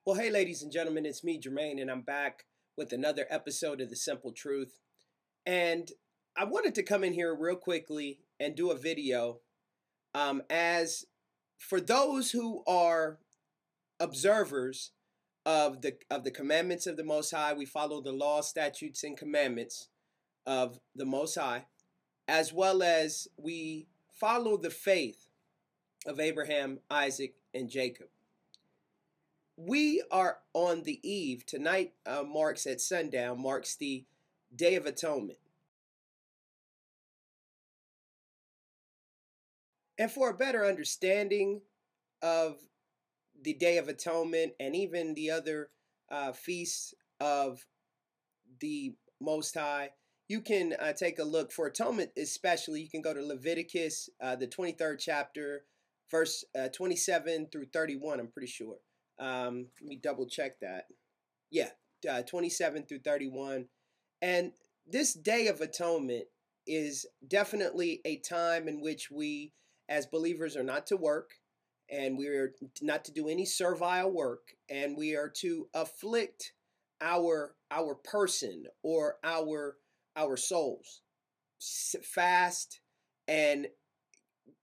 Well, hey, ladies and gentlemen, it's me, Jermaine, and I'm back with another episode of The Simple Truth. And I wanted to come in here real quickly and do a video. As for those who are observers of the commandments of the Most High, we follow the law, statutes, and commandments of the Most High, as well as we follow the faith of Abraham, Isaac, and Jacob. We are on the eve. Tonight marks at sundown, marks the Day of Atonement. And for a better understanding of the Day of Atonement and even the other feasts of the Most High, you can take a look. For atonement especially, you can go to Leviticus, the 23rd chapter, verse 27 through 31, I'm pretty sure. Let me double check that. Yeah, 27 through 31. And this Day of Atonement is definitely a time in which we, as believers, are not to work, and we are not to do any servile work, and we are to afflict our person or our souls, fast, and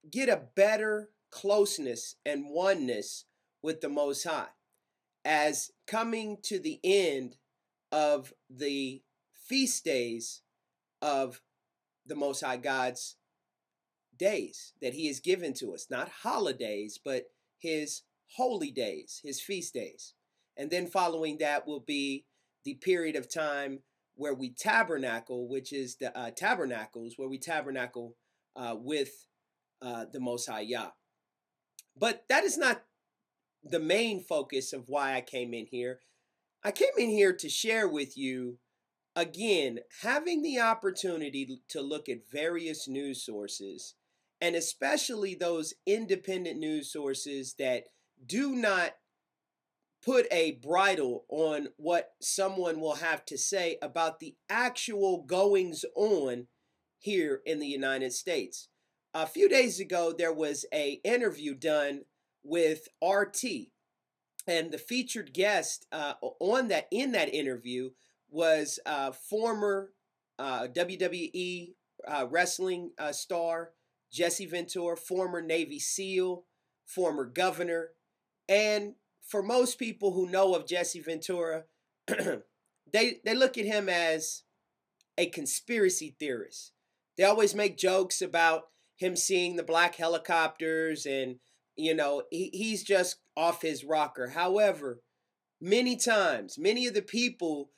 get a better closeness and oneness with the Most High, as coming to the end of the feast days of the Most High God's days that He has given to us, not holidays, but His holy days, His feast days. And then following that will be the period of time where we tabernacle, which is the tabernacles, where we tabernacle with the Most High Yah. But that is not the main focus of why I came in here. I came in here to share with you, again, having the opportunity to look at various news sources, and especially those independent news sources that do not put a bridle on what someone will have to say about the actual goings on here in the United States. A few days ago, there was an interview done with RT, and the featured guest in that interview was former WWE wrestling star Jesse Ventura, former Navy SEAL, former governor. And for most people who know of Jesse Ventura, they look at him as a conspiracy theorist. They always make jokes about him seeing the black helicopters, and he's just off his rocker. However, many times, many of the people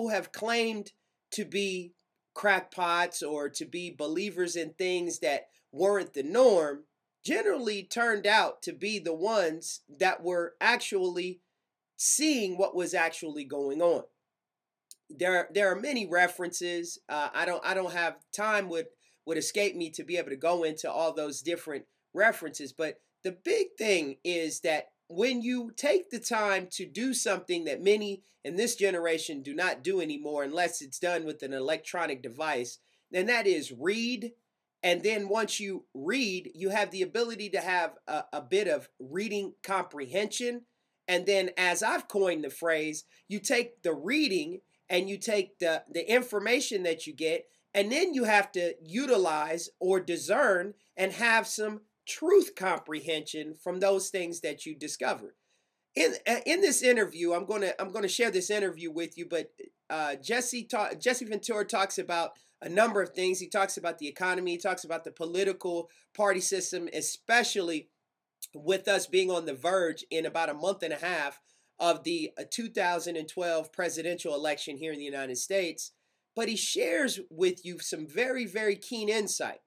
have claimed to be crackpots or to be believers in things that weren't the norm generally turned out to be the ones that were actually seeing what was actually going on. There are many references. I don't have time would escape me to be able to go into all those different references, but the big thing is that when you take the time to do something that many in this generation do not do anymore unless it's done with an electronic device, then that is read. And then once you read, you have the ability to have a bit of reading comprehension. And then, as I've coined the phrase, you take the reading and you take the information that you get, and then you have to utilize or discern and have some truth comprehension from those things that you discovered. In this interview, I'm gonna share this interview with you. But Jesse Ventura talks about a number of things. He talks about the economy. He talks about the political party system, especially with us being on the verge in about a month and a half of the 2012 presidential election here in the United States. But he shares with you some very, very keen insight.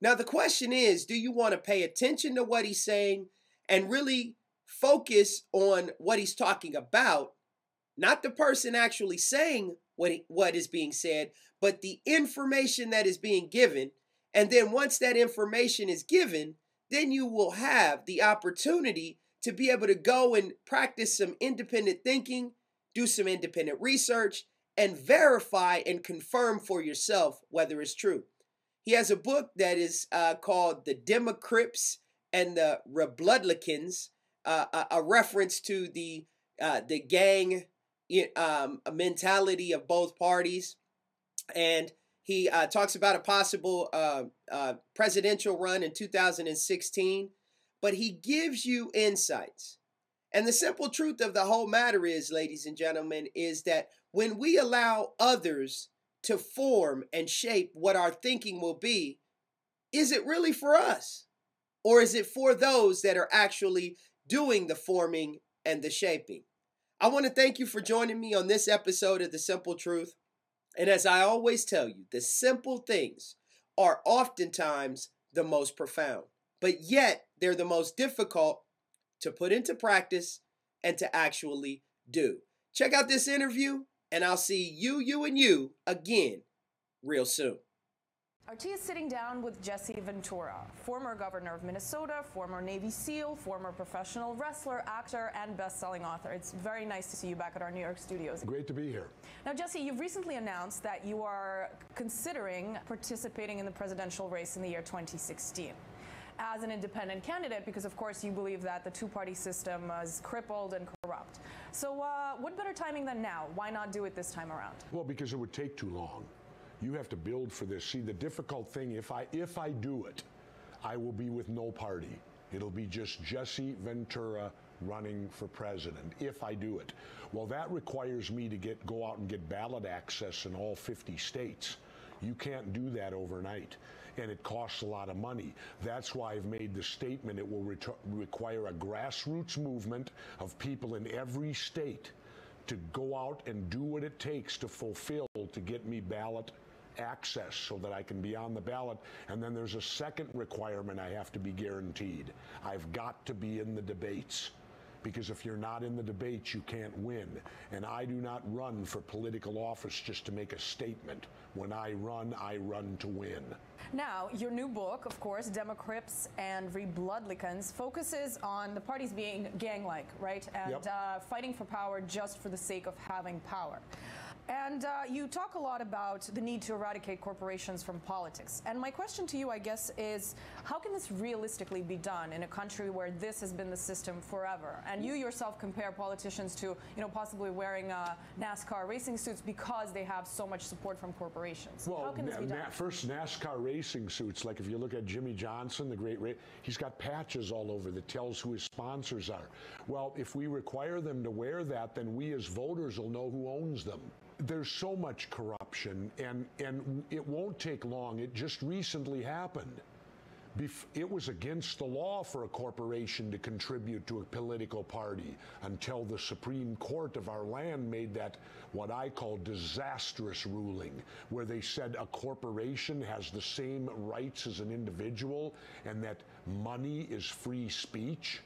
Now, the question is, do you want to pay attention to what he's saying and really focus on what he's talking about? Not the person actually saying what is being said, but the information that is being given. And then once that information is given, then you will have the opportunity to be able to go and practice some independent thinking, do some independent research, and verify and confirm for yourself whether it's true. He has a book that is called The Democrips and the Republicans, a reference to the the gang mentality of both parties. And he talks about a possible presidential run in 2016, but he gives you insights. And the simple truth of the whole matter is, ladies and gentlemen, is that when we allow others to form and shape what our thinking will be, is it really for us? Or is it for those that are actually doing the forming and the shaping? I want to thank you for joining me on this episode of The Simple Truth. And as I always tell you, the simple things are oftentimes the most profound, but yet they're the most difficult to put into practice and to actually do. Check out this interview, and I'll see you and you again real soon. RT is sitting down with Jesse Ventura, former governor of Minnesota, former Navy SEAL, former professional wrestler, actor, and best-selling author. It's very nice to see you back at our New York studios. Great to be here. Now, Jesse, you've recently announced that you are considering participating in the presidential race in the year 2016 as an independent candidate because, of course, you believe that the two-party system is crippled and corrupt. So what better timing than now? Why not do it this time around? Well, because it would take too long. You have to build for this. See, the difficult thing, if I do it, I will be with no party. It'll be just Jesse Ventura running for president, if I do it. Well, that requires me to go out and get ballot access in all 50 states. You can't do that overnight, and it costs a lot of money. That's why I've made the statement it will require a grassroots movement of people in every state to go out and do what it takes to fulfill, to get me ballot access so that I can be on the ballot. And then there's a second requirement I have to be guaranteed. I've got to be in the debates, because if you're not in the debates, you can't win. And I do not run for political office just to make a statement. When I run to win. Now, your new book, of course, Democrips and Rebloodlicans, focuses on the parties being gang-like, right? And fighting for power just for the sake of having power. And you talk a lot about the need to eradicate corporations from politics. And my question to you, I guess, is how can this realistically be done in a country where this has been the system forever? And you yourself compare politicians to, possibly wearing NASCAR racing suits because they have so much support from corporations. Well, how can this be done? First, NASCAR racing suits, like if you look at Jimmy Johnson, the great race, he's got patches all over that tells who his sponsors are. Well, if we require them to wear that, then we as voters will know who owns them. There's so much corruption, and it won't take long. It just recently happened. It was against the law for a corporation to contribute to a political party until the Supreme Court of our land made that what I call disastrous ruling, where they said a corporation has the same rights as an individual and that money is free speech.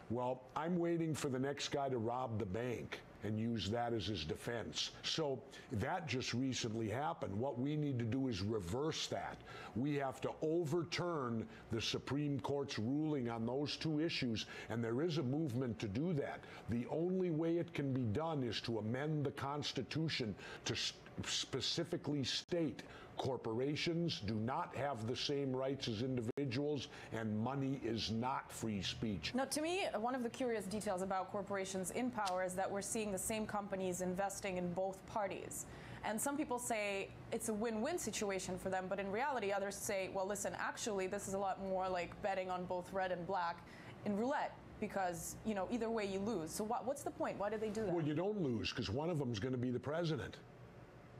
Well, I'm waiting for the next guy to rob the bank and use that as his defense. So that just recently happened. What we need to do is reverse that. We have to overturn the Supreme Court's ruling on those two issues, and there is a movement to do that. The only way it can be done is to amend the Constitution to specifically state corporations do not have the same rights as individuals, and money is not free speech. Now, to me, one of the curious details about corporations in power is that we're seeing the same companies investing in both parties. And some people say it's a win-win situation for them, but in reality, others say, well, listen, actually, this is a lot more like betting on both red and black in roulette, because, either way you lose. So what's the point? Why do they do that? Well, you don't lose, because one of them is going to be the president.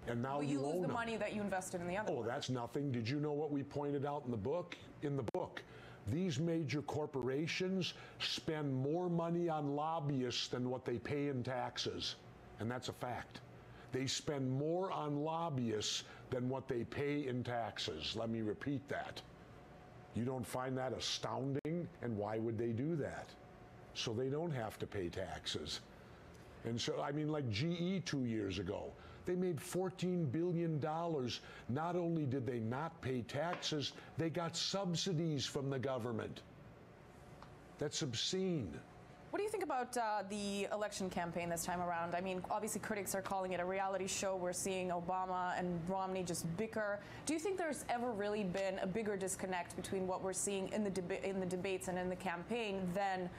And now you lose own the them. money that you invested in the other one. Oh, that's nothing. Did you know what we pointed out in the book? These major corporations spend more money on lobbyists than what they pay in taxes. And that's a fact. They spend more on lobbyists than what they pay in taxes. Let me repeat that. You don't find that astounding? And why would they do that? So they don't have to pay taxes. And so, like GE 2 years ago, they made $14 billion. Not only did they not pay taxes, they got subsidies from the government. That's obscene. What do you think about the election campaign this time around? Obviously critics are calling it a reality show. We're seeing Obama and Romney just bicker. Do you think there's ever really been a bigger disconnect between what we're seeing in the debates and in the campaign than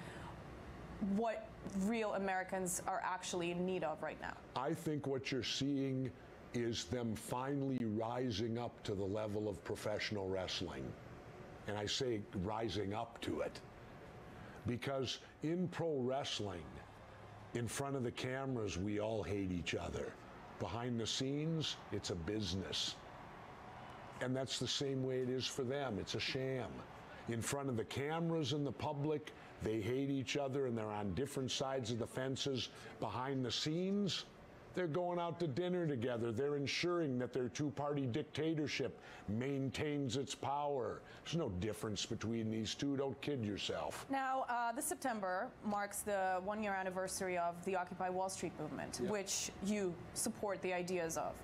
what real Americans are actually in need of right now? I think what you're seeing is them finally rising up to the level of professional wrestling. And I say rising up to it because in pro wrestling, in front of the cameras, we all hate each other. Behind the scenes, it's a business. And that's the same way it is for them. It's a sham. In front of the cameras and the public, they hate each other and they're on different sides of the fences. Behind the scenes, they're going out to dinner together. They're ensuring that their two-party dictatorship maintains its power. There's no difference between these two. Don't kid yourself. Now, this September marks the one-year anniversary of the Occupy Wall Street movement, which you support the ideas of.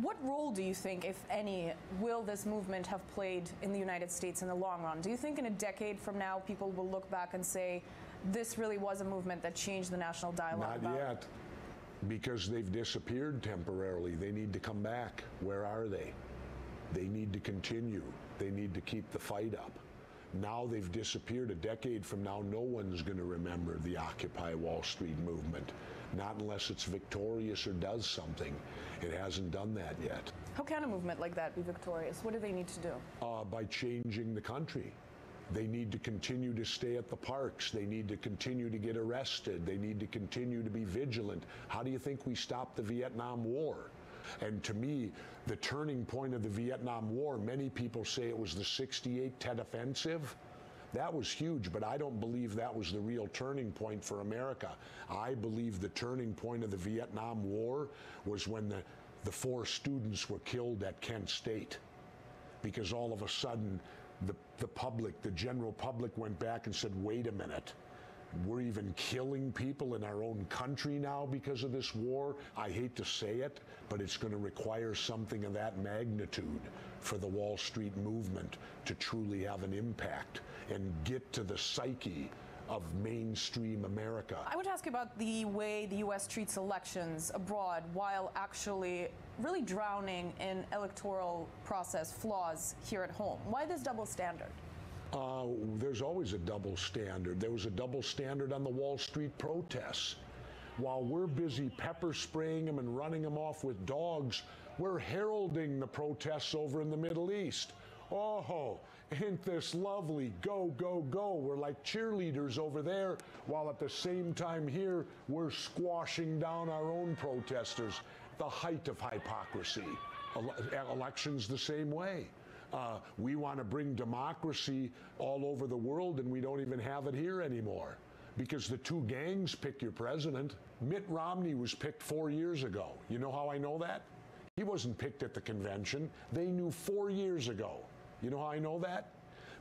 What role do you think, if any, will this movement have played in the United States in the long run? Do you think in a decade from now people will look back and say, this really was a movement that changed the national dialogue? Not yet, because they've disappeared temporarily. They need to come back. Where are they? They need to continue. They need to keep the fight up. Now they've disappeared. A decade from now, no one's going to remember the Occupy Wall Street movement. Not unless it's victorious or does something. It hasn't done that yet. How can a movement like that be victorious? What do they need to do? By changing the country. They need to continue to stay at the parks. They need to continue to get arrested. They need to continue to be vigilant. How do you think we stopped the Vietnam War? And to me, the turning point of the Vietnam War, many people say it was the 68 Tet Offensive. That was huge, but I don't believe that was the real turning point for America. I believe the turning point of the Vietnam War was when the 4 students were killed at Kent State. Because all of a sudden, the public, the general public went back and said, wait a minute, we're even killing people in our own country now because of this war. I hate to say it, but it's going to require something of that magnitude for the Wall Street movement to truly have an impact and get to the psyche of mainstream America. I would ask you about the way the U.S. treats elections abroad while actually really drowning in electoral process flaws here at home. Why this double standard? There's always a double standard. There was a double standard on the Wall Street protests. While we're busy pepper spraying them and running them off with dogs, we're heralding the protests over in the Middle East. Oh, ain't this lovely? Go, go, go. We're like cheerleaders over there, while at the same time here, we're squashing down our own protesters. The height of hypocrisy. Elections the same way. We want to bring democracy all over the world, and we don't even have it here anymore because the 2 gangs pick your president. Mitt Romney was picked 4 years ago. You know how I know that? He wasn't picked at the convention. They knew 4 years ago. You know how I know that?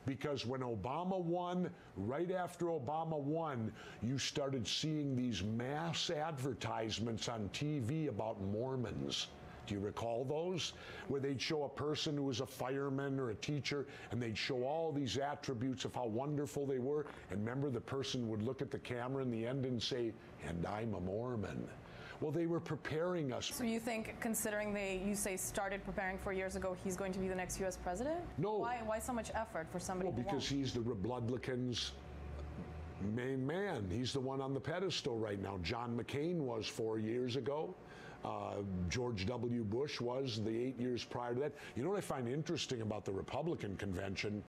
Because when Obama won, right after Obama won, you started seeing these mass advertisements on TV about Mormons. Do you recall those? Where they'd show a person who was a fireman or a teacher, and they'd show all these attributes of how wonderful they were. And remember, the person would look at the camera in the end and say, and I'm a Mormon. Well, they were preparing us. So you think, considering you say started preparing 4 years ago, he's going to be the next U.S. president? No. Why so much effort for somebody? Well, because he's the Republicans' main man. He's the one on the pedestal right now. John McCain was 4 years ago. George W. Bush was the 8 years prior to that. You know what I find interesting about the Republican convention?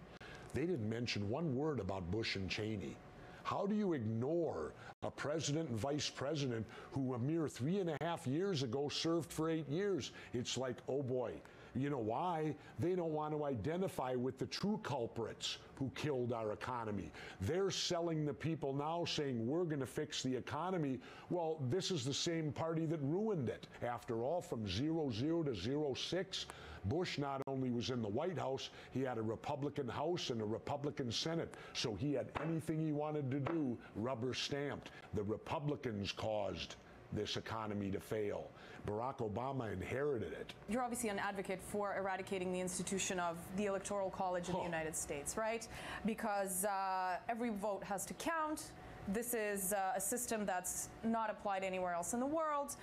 They didn't mention one word about Bush and Cheney. How do you ignore a president and vice president who a mere 3.5 years ago served for 8 years? It's like, oh boy. You know why? They don't want to identify with the true culprits who killed our economy. They're selling the people now saying we're going to fix the economy. Well, this is the same party that ruined it. After all, from 00 to 06, Bush not only was in the White House, he had a Republican House and a Republican Senate. So he had anything he wanted to do rubber stamped. The Republicans caused this economy to fail. Barack Obama inherited it. You're obviously an advocate for eradicating the institution of the Electoral College in the United States, right? Because every vote has to count. This is a system that's not applied anywhere else in the world.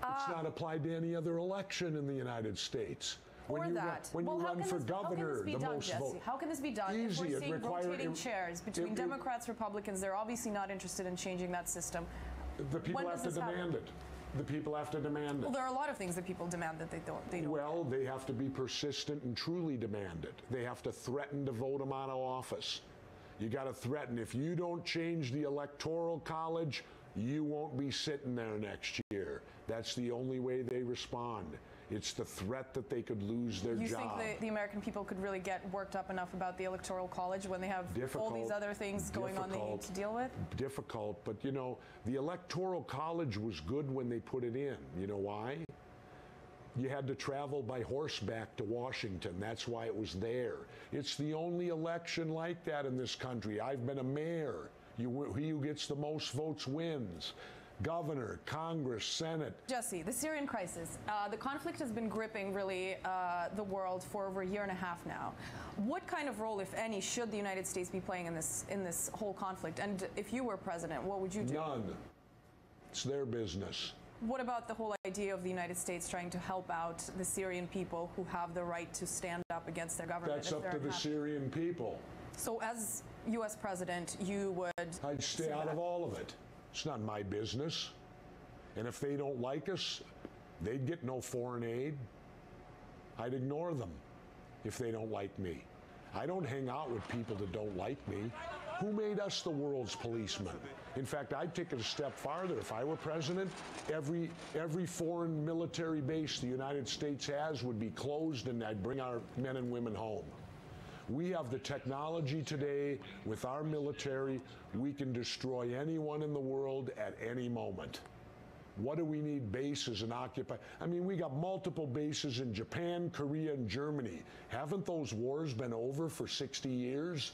It's not applied to any other election in the United States. Or that. When you run for governor, the most vote. How can this be done? Easy. If we're seeing rotating chairs between Democrats, Republicans, they're obviously not interested in changing that system. The people have to demand it. The people have to demand it. Well, there are a lot of things that people demand that they don't. Well, they have to be persistent and truly demand it. They have to threaten to vote them out of office. You got to threaten. If you don't change the Electoral College, you won't be sitting there next year. That's the only way they respond. It's the threat that they could lose their job. You think the American people could really get worked up enough about the Electoral College when they have all these other things going on they need to deal with? Difficult, but you know, the Electoral College was good when they put it in. You know why? You had to travel by horseback to Washington. That's why it was there. It's the only election like that in this country. I've been a mayor. He who gets the most votes wins. Governor, Congress, Senate. Jesse, the Syrian crisis. The conflict has been gripping really the world for over a year and a half now. What kind of role, if any, should the United States be playing in this whole conflict? And if you were president, what would you do? None. It's their business. What about the whole idea of the United States trying to help out the Syrian people who have the right to stand up against their government? That's up to the Syrian people. So as U.S. president, you would... I'd stay out of all of it. It's not my business. And if they don't like us, they'd get no foreign aid. I'd ignore them if they don't like me. I don't hang out with people that don't like me. Who made us the world's policemen? In fact, I'd take it a step farther. If I were president, every foreign military base the United States has would be closed, and I'd bring our men and women home. We have the technology today with our military. We can destroy anyone in the world at any moment. What do we need bases and occupy? I mean, we got multiple bases in Japan, Korea, and Germany. Haven't those wars been over for 60 years?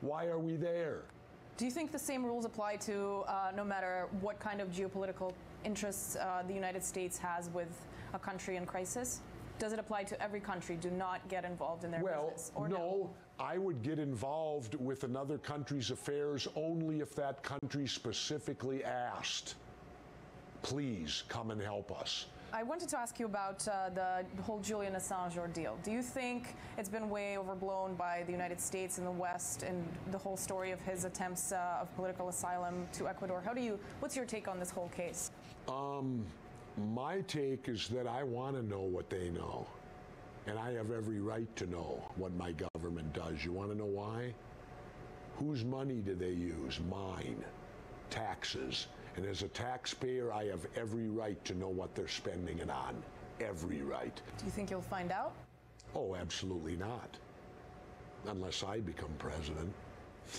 Why are we there? Do you think the same rules apply to no matter what kind of geopolitical interests the United States has with a country in crisis? Does it apply to every country? Do not get involved in their business? Or no, I would get involved with another country's affairs only if that country specifically asked, please come and help us. I wanted to ask you about the whole Julian Assange ordeal. Do you think it's been way overblown by the United States and the West and the whole story of his attempts of political asylum to Ecuador? What's your take on this whole case? My take is that I want to know what they know, and I have every right to know what my government does. You want to know why? Whose money do they use? Mine. Taxes. And as a taxpayer, I have every right to know what they're spending it on. Every right. Do you think you'll find out? Oh, absolutely not. Unless I become president.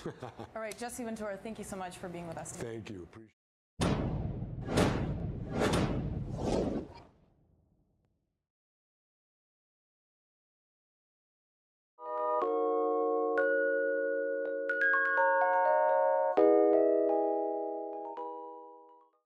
All right, Jesse Ventura, thank you so much for being with us today. Thank you. Appreciate it.